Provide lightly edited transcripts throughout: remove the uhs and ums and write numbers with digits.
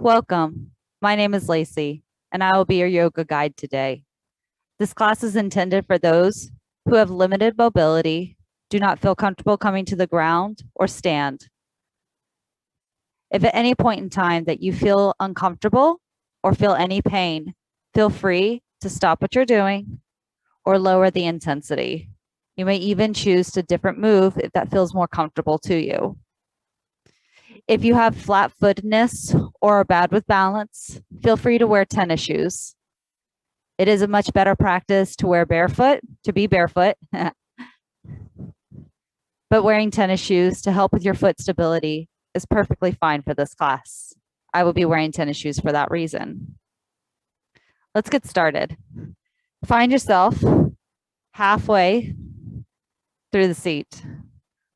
Welcome. My name is Lacey, and I will be your yoga guide today. This class is intended for those who have limited mobility, do not feel comfortable coming to the ground, or stand. If at any point in time that you feel uncomfortable or feel any pain, feel free to stop what you're doing or lower the intensity. You may even choose to different move if that feels more comfortable to you. If you have flat-footedness or are bad with balance, feel free to wear tennis shoes. It is a much better practice to be barefoot, but wearing tennis shoes to help with your foot stability is perfectly fine for this class. I will be wearing tennis shoes for that reason. Let's get started. Find yourself halfway through the seat,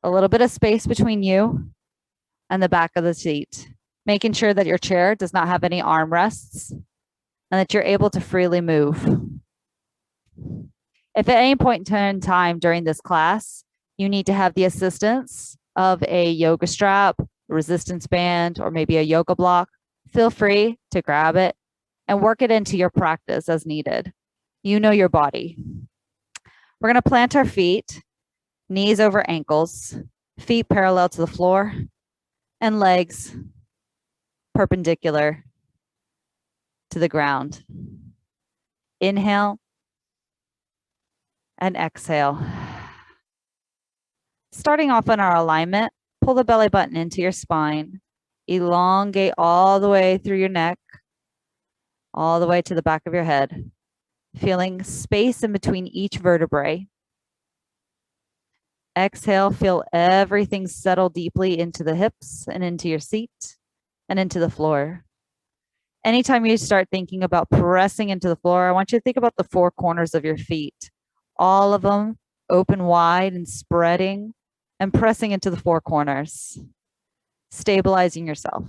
a little bit of space between you and the back of the seat, making sure that your chair does not have any armrests and that you're able to freely move. If at any point in time during this class, you need to have the assistance of a yoga strap, resistance band, or maybe a yoga block, feel free to grab it and work it into your practice as needed. You know your body. We're going to plant our feet, knees over ankles, feet parallel to the floor, and legs perpendicular to the ground. Inhale and exhale. Starting off on our alignment, pull the belly button into your spine, elongate all the way through your neck, all the way to the back of your head, feeling space in between each vertebrae. Exhale, feel everything settle deeply into the hips and into your seat and into the floor. Anytime you start thinking about pressing into the floor, I want you to think about the four corners of your feet, all of them open wide and spreading and pressing into the four corners, stabilizing yourself.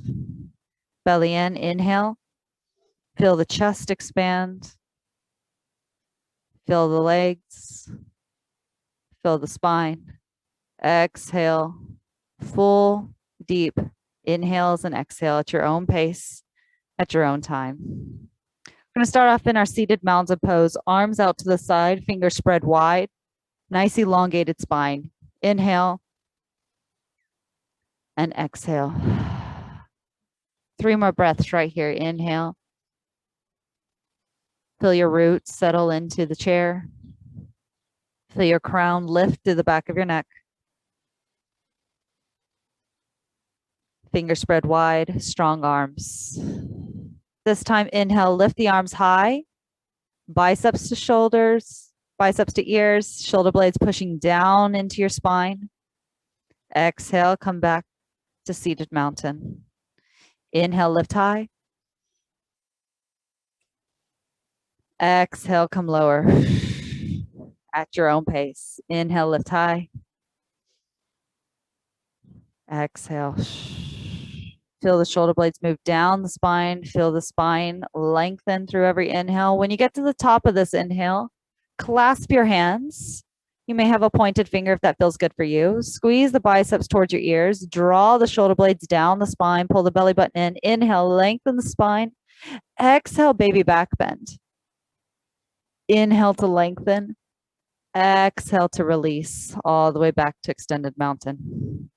Belly in, inhale, feel the chest expand, feel the legs, feel the spine. Exhale, full, deep inhales and exhale at your own pace, at your own time. We're going to start off in our seated mountain pose, arms out to the side, fingers spread wide, nice elongated spine. Inhale and exhale. 3 more breaths right here. Inhale. Feel your roots settle into the chair. Feel your crown lift to the back of your neck. Fingers spread wide, strong arms. This time, inhale, lift the arms high, biceps to shoulders, biceps to ears, shoulder blades pushing down into your spine. Exhale, come back to seated mountain. Inhale, lift high. Exhale, come lower at your own pace. Inhale, lift high. Exhale. Feel the shoulder blades move down the spine. Feel the spine lengthen through every inhale. When you get to the top of this inhale, clasp your hands. You may have a pointed finger if that feels good for you. Squeeze the biceps towards your ears. Draw the shoulder blades down the spine. Pull the belly button in. Inhale, lengthen the spine. Exhale, baby back bend. Inhale to lengthen. Exhale to release all the way back to extended mountain.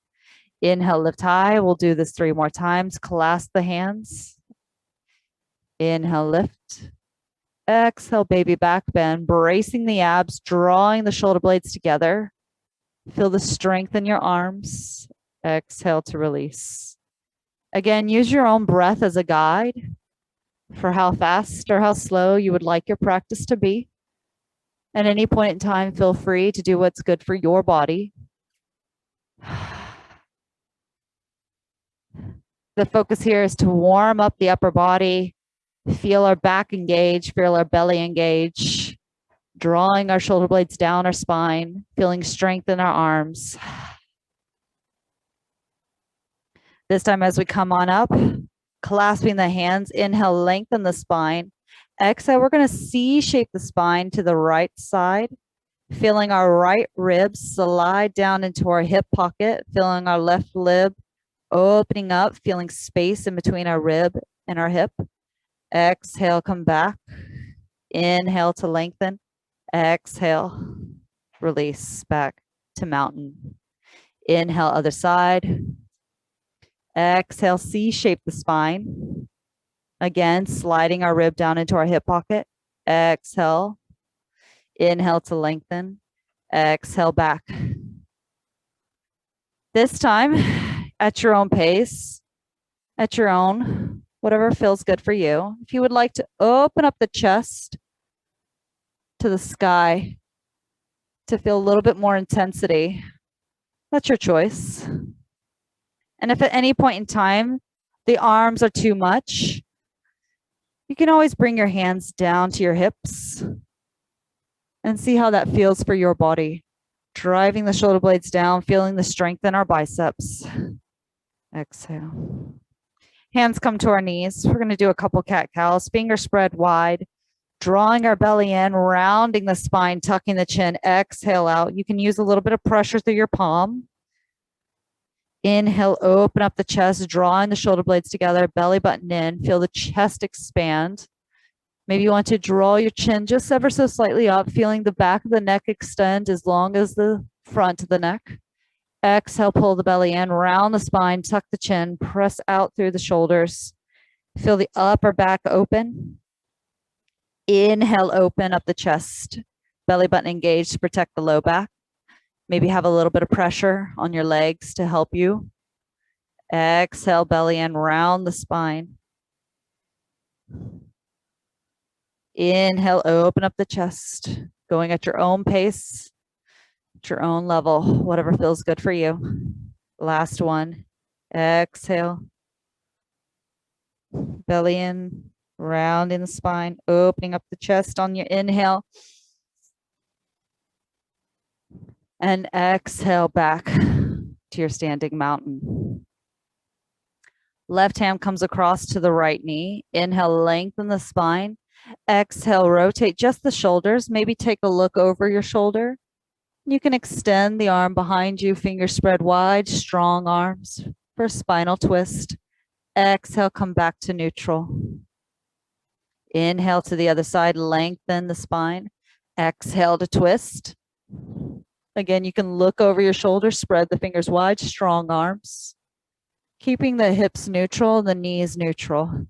Inhale, lift high. We'll do this 3 more times. Clasp the hands. Inhale, lift. Exhale, baby back bend, bracing the abs, drawing the shoulder blades together. Feel the strength in your arms. Exhale to release. Again, use your own breath as a guide for how fast or how slow you would like your practice to be. At any point in time, feel free to do what's good for your body. The focus here is to warm up the upper body, feel our back engage, feel our belly engage, drawing our shoulder blades down our spine, feeling strength in our arms. This time as we come on up, clasping the hands, inhale, lengthen the spine. Exhale, we're going to C-shape the spine to the right side, feeling our right ribs slide down into our hip pocket, feeling our left rib opening up, feeling space in between our rib in our hip. Exhale, come back. Inhale to lengthen. Exhale, release back to mountain. Inhale, other side. Exhale, C-shape the spine. Again, sliding our rib down into our hip pocket. Exhale. Inhale to lengthen. Exhale back. This time, at your own pace, at your own, whatever feels good for you. If you would like to open up the chest to the sky to feel a little bit more intensity, that's your choice. And if at any point in time the arms are too much, you can always bring your hands down to your hips and see how that feels for your body. Driving the shoulder blades down, feeling the strength in our biceps. Exhale. Hands come to our knees. We're going to do a couple cat-cows, fingers spread wide, drawing our belly in, rounding the spine, tucking the chin. Exhale out. You can use a little bit of pressure through your palm. Inhale, open up the chest, drawing the shoulder blades together, belly button in, feel the chest expand. Maybe you want to draw your chin just ever so slightly up, feeling the back of the neck extend as long as the front of the neck. Exhale, pull the belly in, round the spine, tuck the chin, press out through the shoulders. Feel the upper back open. Inhale, open up the chest, belly button engaged to protect the low back. Maybe have a little bit of pressure on your legs to help you. Exhale, belly in, round the spine. Inhale, open up the chest, going at your own pace, at your own level, whatever feels good for you. Last one. Exhale. Belly in, rounding the spine, opening up the chest on your inhale. And exhale back to your standing mountain. Left hand comes across to the right knee. Inhale, lengthen the spine. Exhale, rotate just the shoulders. Maybe take a look over your shoulder. You can extend the arm behind you, fingers spread wide, strong arms for a spinal twist. Exhale, come back to neutral. Inhale to the other side, lengthen the spine. Exhale to twist. Again, you can look over your shoulder, spread the fingers wide, strong arms. Keeping the hips neutral, the knees neutral.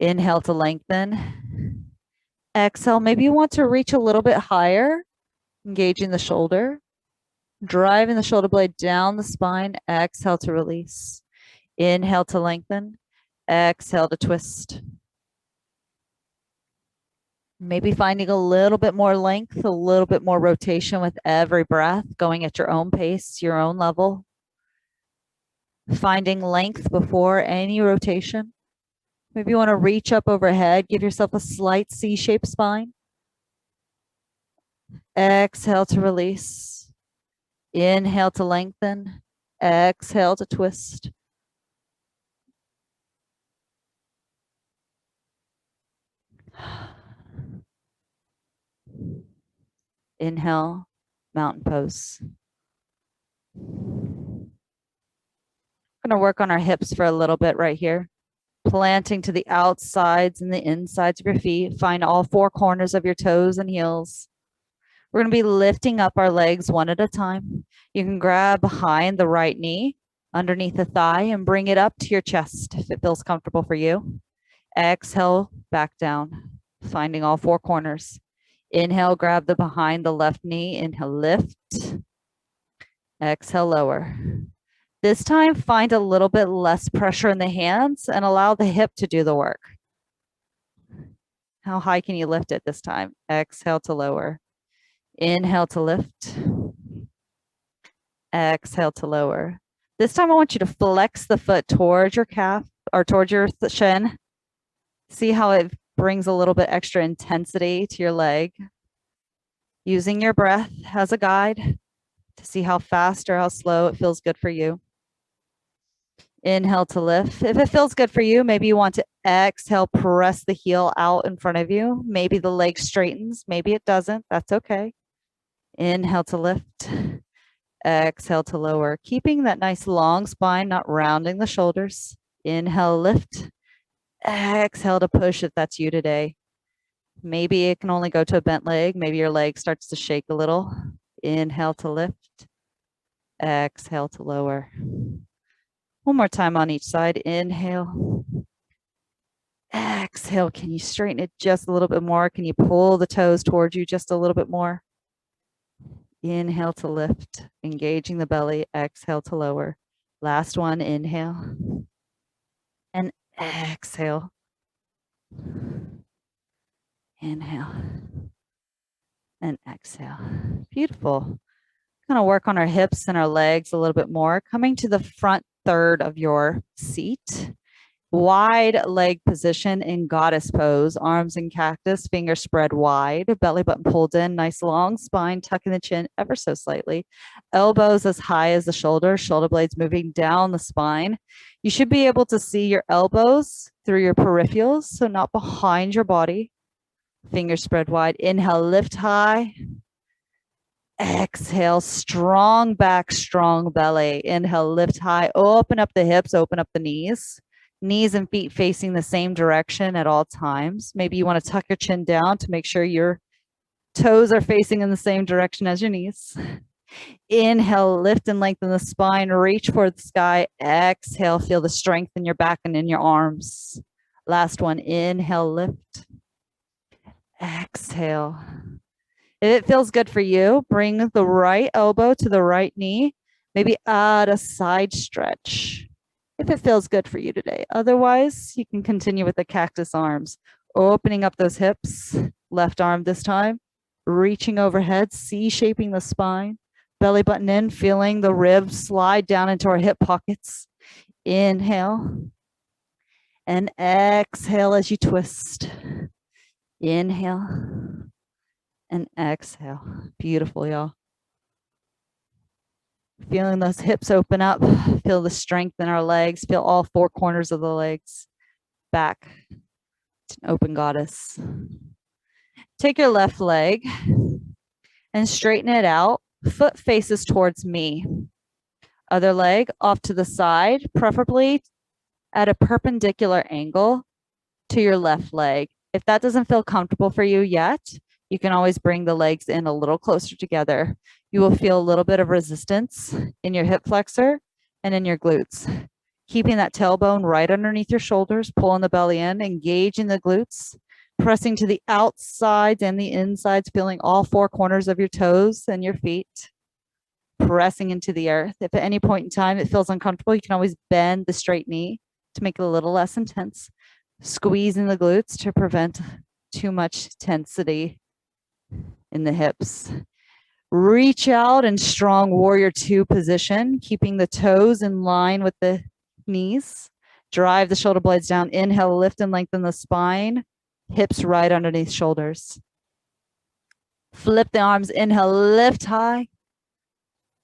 Inhale to lengthen. Exhale, maybe you want to reach a little bit higher, engaging the shoulder. Driving the shoulder blade down the spine. Exhale to release. Inhale to lengthen. Exhale to twist. Maybe finding a little bit more length, a little bit more rotation with every breath, going at your own pace, your own level. Finding length before any rotation. Maybe you want to reach up overhead, give yourself a slight C-shaped spine. Exhale to release. Inhale to lengthen. Exhale to twist. Inhale, mountain pose. We're going to work on our hips for a little bit right here. Planting to the outsides and the insides of your feet. Find all four corners of your toes and heels. We're going to be lifting up our legs one at a time. You can grab behind the right knee, underneath the thigh, and bring it up to your chest if it feels comfortable for you. Exhale, back down, finding all four corners. Inhale, grab the behind the left knee. Inhale, lift. Exhale, lower. This time, find a little bit less pressure in the hands and allow the hip to do the work. How high can you lift it this time? Exhale to lower. Inhale to lift. Exhale to lower. This time, I want you to flex the foot towards your calf or towards your shin. See how it brings a little bit extra intensity to your leg. Using your breath as a guide to see how fast or how slow it feels good for you. Inhale to lift. If it feels good for you, maybe you want to exhale, press the heel out in front of you. Maybe the leg straightens, maybe it doesn't. That's okay. Inhale to lift. Exhale to lower. Keeping that nice long spine, not rounding the shoulders. Inhale, lift. Exhale to push if that's you today. Maybe it can only go to a bent leg. Maybe your leg starts to shake a little. Inhale to lift. Exhale to lower. One more time on each side. Inhale. Exhale. Can you straighten it just a little bit more? Can you pull the toes towards you just a little bit more? Inhale to lift, engaging the belly. Exhale to lower. Last one. Inhale. And exhale. Inhale. And exhale. Beautiful. Going to work on our hips and our legs a little bit more. Coming to the front third of your seat. Wide leg position in goddess pose, arms in cactus, fingers spread wide, belly button pulled in, nice long spine, tucking the chin ever so slightly, elbows as high as the shoulders, shoulder blades moving down the spine. You should be able to see your elbows through your peripherals, so not behind your body. Fingers spread wide. Inhale, lift high. Exhale, strong back, strong belly. Inhale, lift high, open up the hips, open up the knees. Knees and feet facing the same direction at all times. Maybe you want to tuck your chin down to make sure your toes are facing in the same direction as your knees. Inhale, lift and lengthen the spine, reach for the sky. Exhale, feel the strength in your back and in your arms. Last one, inhale, lift. Exhale. If it feels good for you, bring the right elbow to the right knee. Maybe add a side stretch if it feels good for you today. Otherwise, you can continue with the cactus arms, opening up those hips, left arm this time, reaching overhead, C-shaping the spine, belly button in, feeling the ribs slide down into our hip pockets. Inhale and exhale as you twist. Inhale and exhale. Beautiful, y'all. Feeling those hips open up, feel the strength in our legs, feel all four corners of the legs back. It's an open goddess. Take your left leg and straighten it out. Foot faces towards me. Other leg off to the side, preferably at a perpendicular angle to your left leg. If that doesn't feel comfortable for you yet, you can always bring the legs in a little closer together. You will feel a little bit of resistance in your hip flexor and in your glutes. Keeping that tailbone right underneath your shoulders, pulling the belly in, engaging the glutes, pressing to the outsides and the insides, feeling all four corners of your toes and your feet, pressing into the earth. If at any point in time it feels uncomfortable, you can always bend the straight knee to make it a little less intense. Squeezing the glutes to prevent too much tensity in the hips. Reach out in strong warrior two position, keeping the toes in line with the knees. Drive the shoulder blades down. Inhale, lift and lengthen the spine. Hips right underneath shoulders. Flip the arms. Inhale, lift high.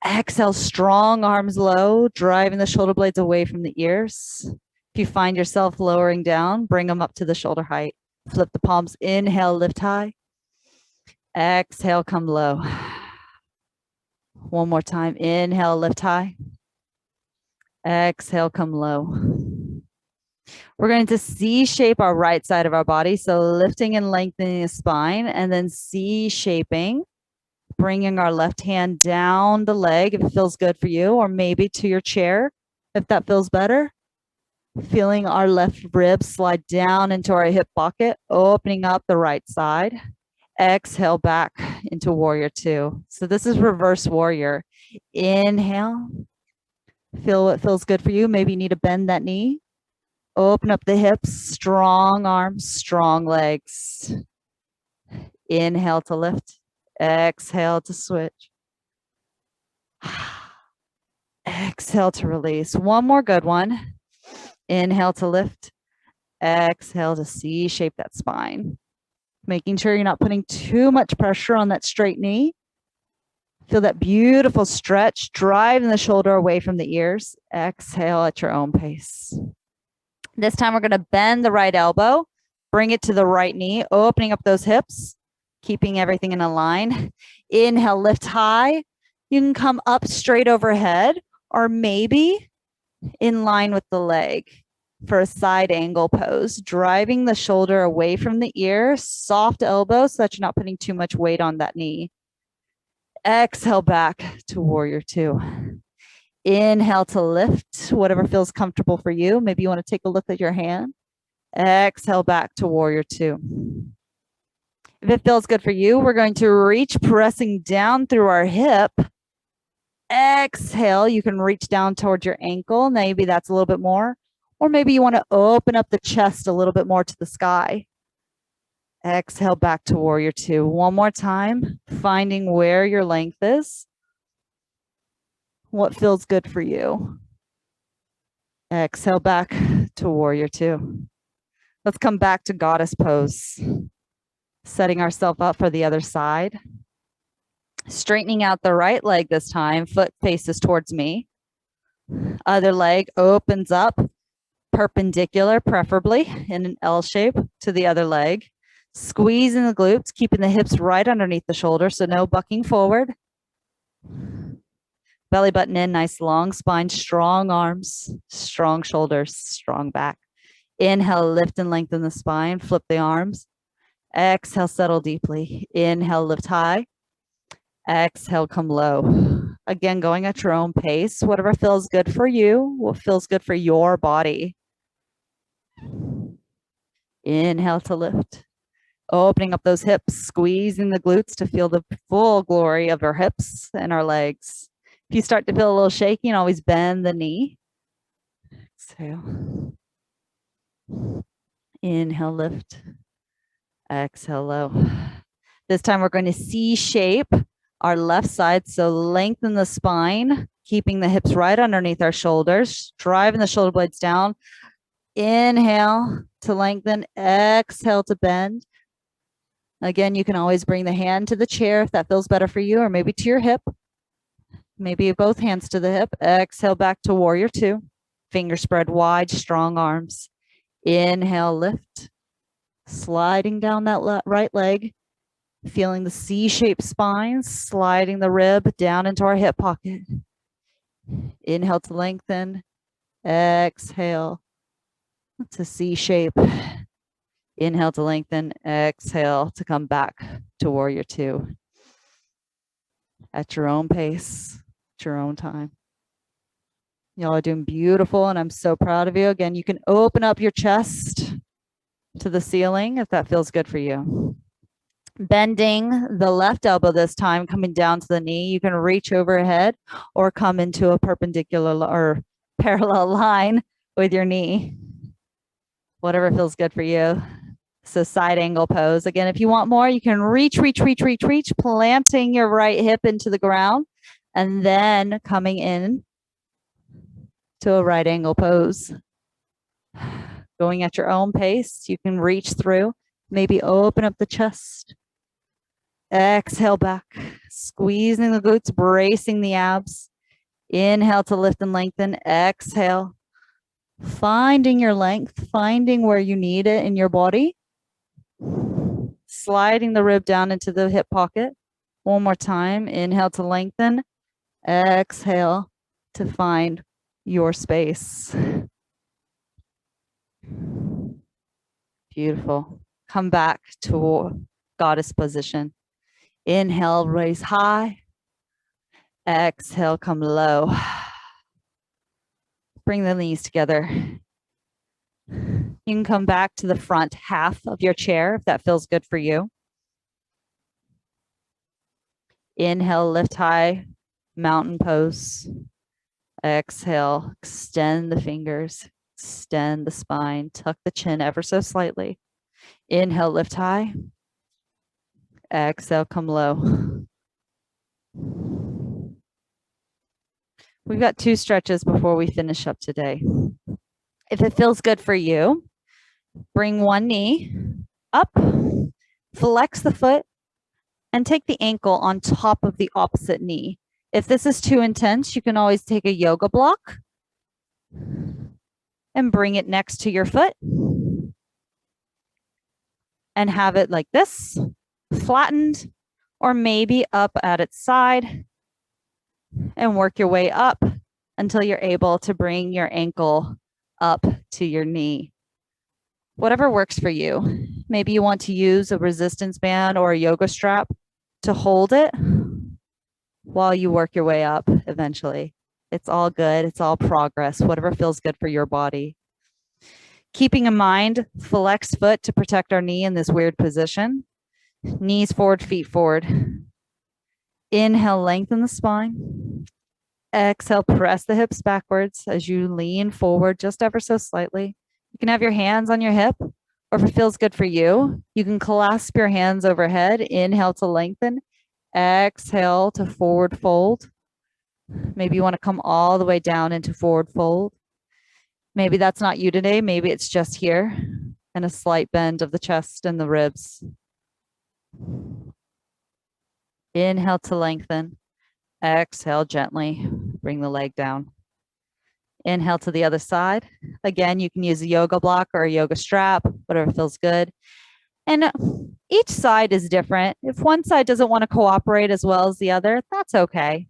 Exhale, strong arms low, driving the shoulder blades away from the ears. If you find yourself lowering down, bring them up to the shoulder height. Flip the palms. Inhale, lift high. Exhale, come low. One more time. Inhale, lift high. Exhale, come low. We're going to C-shape our right side of our body. So lifting and lengthening the spine, and then C-shaping, bringing our left hand down the leg if it feels good for you, or maybe to your chair if that feels better. Feeling our left rib slide down into our hip pocket, opening up the right side. Exhale back into warrior two. So this is reverse warrior. Inhale. Feel what feels good for you. Maybe you need to bend that knee. Open up the hips, strong arms, strong legs. Inhale to lift. Exhale to switch. Exhale to release. One more good one. Inhale to lift. Exhale to C-shape that spine. Making sure you're not putting too much pressure on that straight knee. Feel that beautiful stretch, driving the shoulder away from the ears. Exhale at your own pace. This time we're going to bend the right elbow, bring it to the right knee, opening up those hips, keeping everything in a line. Inhale, lift high. You can come up straight overhead, or maybe in line with the leg. for a side angle pose, driving the shoulder away from the ear, soft elbow so that you're not putting too much weight on that knee. Exhale back to warrior two. Inhale to lift, whatever feels comfortable for you. Maybe you want to take a look at your hand. Exhale back to warrior two. If it feels good for you, we're going to reach, pressing down through our hip. Exhale, you can reach down towards your ankle. Maybe that's a little bit more. Or maybe you want to open up the chest a little bit more to the sky. Exhale back to warrior two. One more time, finding where your length is. What feels good for you? Exhale back to warrior two. Let's come back to goddess pose. Setting ourselves up for the other side. Straightening out the right leg this time. Foot faces towards me. Other leg opens up, perpendicular, preferably in an L shape to the other leg. Squeezing the glutes, keeping the hips right underneath the shoulder, so no bucking forward. Belly button in, nice long spine, strong arms, strong shoulders, strong back. Inhale, lift and lengthen the spine, flip the arms. Exhale, settle deeply. Inhale, lift high. Exhale, come low. Again, going at your own pace, whatever feels good for you, what feels good for your body. Inhale to lift. Opening up those hips, squeezing the glutes to feel the full glory of our hips and our legs. If you start to feel a little shaky, you can always bend the knee. Exhale. Inhale, lift. Exhale, low. This time we're going to C-shape our left side. So lengthen the spine, keeping the hips right underneath our shoulders, driving the shoulder blades down. Inhale to lengthen, exhale to bend. Again, you can always bring the hand to the chair if that feels better for you, or maybe to your hip. Maybe both hands to the hip. Exhale back to warrior two. Fingers spread wide, strong arms. Inhale, lift. Sliding down that right leg. Feeling the C-shaped spine, sliding the rib down into our hip pocket. Inhale to lengthen. Exhale to C-shape. Inhale to lengthen. Exhale to come back to warrior two. At your own pace, at your own time. Y'all are doing beautiful, and I'm so proud of you. Again, you can open up your chest to the ceiling if that feels good for you. Bending the left elbow this time, coming down to the knee. You can reach overhead or come into a perpendicular or parallel line with your knee. Whatever feels good for you. So side angle pose. Again, if you want more, you can reach, planting your right hip into the ground and then coming in to a right angle pose. Going at your own pace, you can reach through, maybe open up the chest. Exhale back, squeezing the glutes, bracing the abs. Inhale to lift and lengthen. Exhale, finding your length, finding where you need it in your body. Sliding the rib down into the hip pocket. One more time. Inhale to lengthen. Exhale to find your space. Beautiful. Come back to goddess position. Inhale, raise high. Exhale, come low. Bring the knees together. You can come back to the front half of your chair if that feels good for you. Inhale, lift high, mountain pose. Exhale, extend the fingers, extend the spine, tuck the chin ever so slightly. Inhale, lift high. Exhale, come low. We've got 2 stretches before we finish up today. If it feels good for you, bring one knee up, flex the foot, and take the ankle on top of the opposite knee. If this is too intense, you can always take a yoga block and bring it next to your foot and have it like this, flattened, or maybe up at its side, and work your way up until you're able to bring your ankle up to your knee. Whatever works for you. Maybe you want to use a resistance band or a yoga strap to hold it while you work your way up eventually. It's all good. It's all progress, whatever feels good for your body. Keeping in mind, flex foot to protect our knee in this weird position. Knees forward, feet forward. Inhale, lengthen the spine. Exhale, press the hips backwards as you lean forward just ever so slightly. You can have your hands on your hip, or if it feels good for you, you can clasp your hands overhead. Inhale to lengthen. Exhale to forward fold. Maybe you want to come all the way down into forward fold. Maybe that's not you today. Maybe it's just here and a slight bend of the chest and the ribs. Inhale to lengthen. Exhale gently. Bring the leg down. Inhale to the other side. Again, you can use a yoga block or a yoga strap, whatever feels good. And each side is different. If one side doesn't want to cooperate as well as the other, that's okay.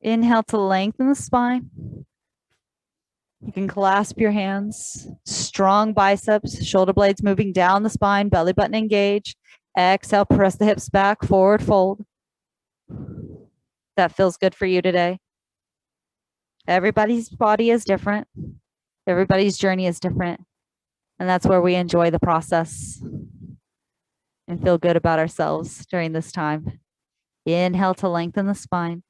Inhale to lengthen the spine. You can clasp your hands, strong biceps, shoulder blades moving down the spine, belly button engaged. Exhale, press the hips back, forward fold. That feels good for you today. Everybody's body is different. Everybody's journey is different. And that's where we enjoy the process and feel good about ourselves during this time. Inhale to lengthen the spine.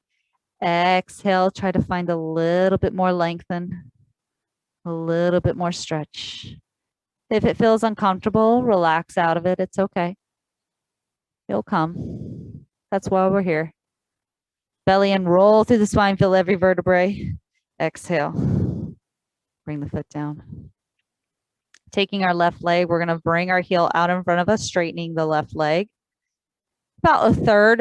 Exhale, try to find a little bit more lengthen, a little bit more stretch. If it feels uncomfortable, relax out of it. It's okay. It'll come. That's why we're here. Belly and roll through the spine, feel every vertebrae. Exhale. Bring the foot down. Taking our left leg, we're going to bring our heel out in front of us, straightening the left leg. About a third,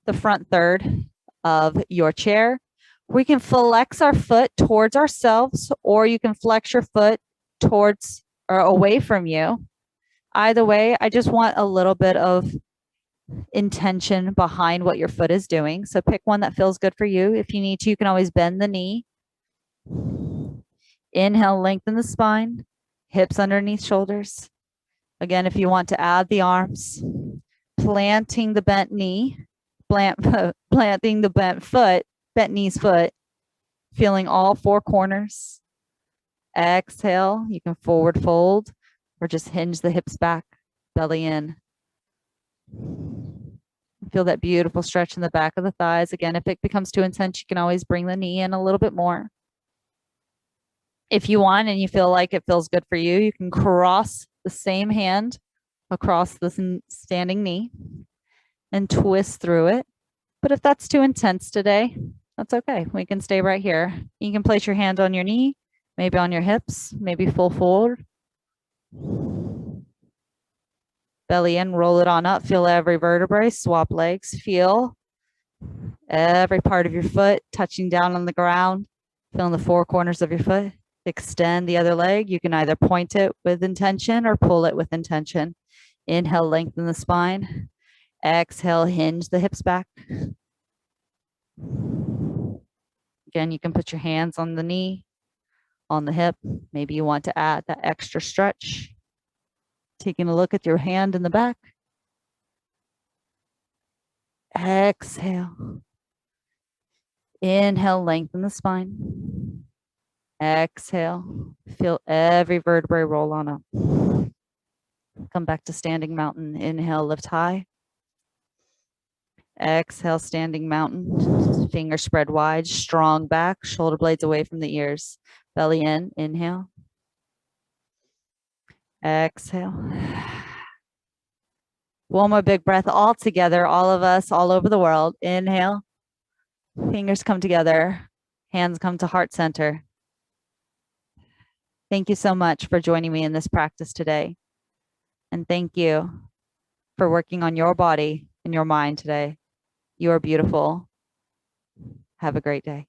the front third of your chair. We can flex our foot towards ourselves, or you can flex your foot towards or away from you. Either way, I just want a little bit of intention behind what your foot is doing. So pick one that feels good for you. If you need to, you can always bend the knee. Inhale, lengthen the spine, hips underneath shoulders. Again, if you want to add the arms, planting the bent knee, planting the bent foot, bent knee's foot, feeling all four corners. Exhale, you can forward fold or just hinge the hips back, belly in. Feel that beautiful stretch in the back of the thighs. Again, if it becomes too intense, you can always bring the knee in a little bit more. If you want and you feel like it feels good for you, you can cross the same hand across the standing knee and twist through it. But if that's too intense today, that's okay. We can stay right here. You can place your hand on your knee, maybe on your hips, maybe full forward. Belly in, roll it on up. Feel every vertebrae, swap legs. Feel every part of your foot touching down on the ground. Feeling the four corners of your foot. Extend the other leg. You can either point it with intention or pull it with intention. Inhale, lengthen the spine. Exhale, hinge the hips back. Again, you can put your hands on the knee, on the hip. Maybe you want to add that extra stretch. Taking a look at your hand in the back. Exhale. Inhale, lengthen the spine. Exhale. Feel every vertebrae roll on up. Come back to standing mountain. Inhale, lift high. Exhale, standing mountain. Fingers spread wide, strong back, shoulder blades away from the ears. Belly in, inhale. Exhale. One more big breath all together, all of us, all over the world. Inhale. Fingers come together. Hands come to heart center. Thank you so much for joining me in this practice today. And thank you for working on your body and your mind today. You are beautiful. Have a great day.